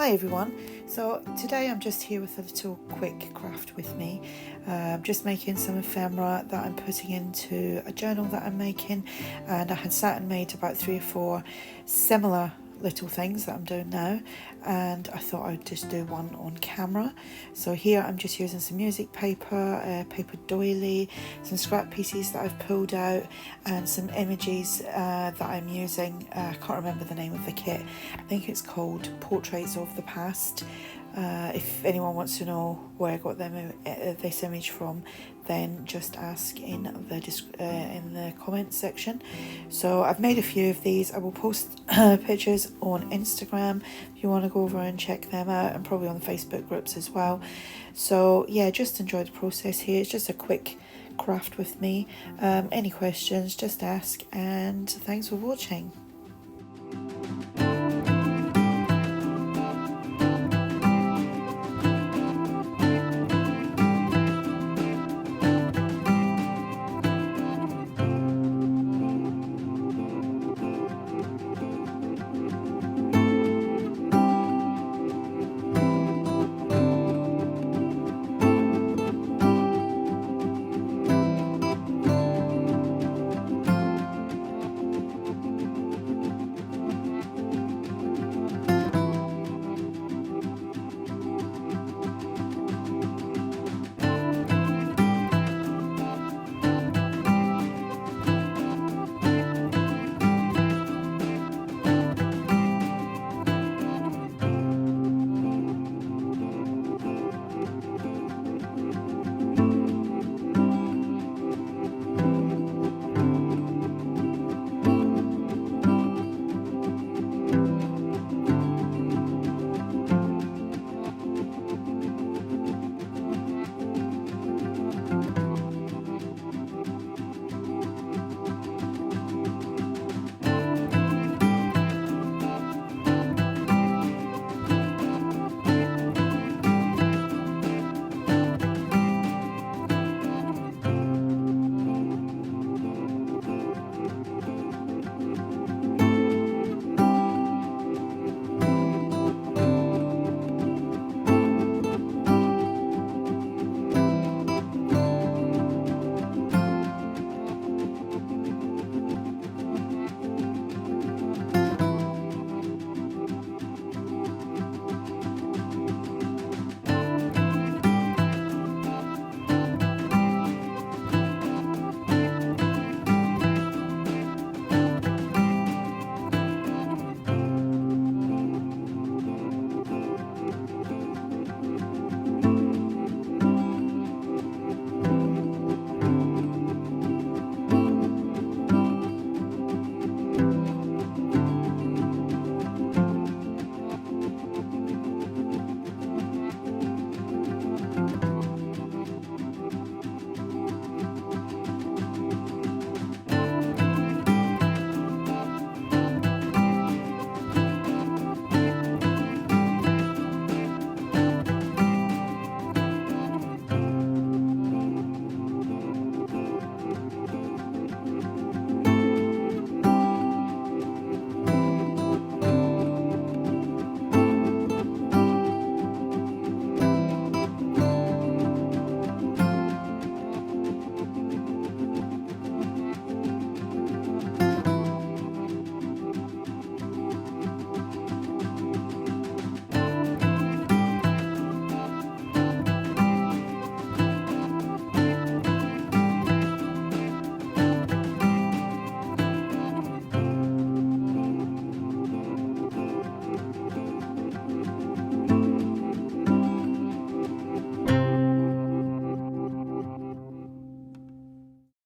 Hi everyone, so today I'm just here with a little quick craft with me. I'm just making some ephemera that I'm putting into a journal that I'm making, and I had sat and made about 3 or 4 similar little things that I'm doing now, and I thought I'd just do one on camera. So here I'm just using some music paper, paper doily, some scrap pieces that I've pulled out, and some images that I'm using. I can't remember the name of the kit. I think it's called Portraits of the Past. If anyone wants to know where I got this image from, then just ask in the comments section. So I've made a few of these. I will post pictures on Instagram if you want to go over and check them out, and probably on the Facebook groups as well. So yeah, just enjoy the process here. It's just a quick craft with me. Any questions, just ask, and thanks for watching.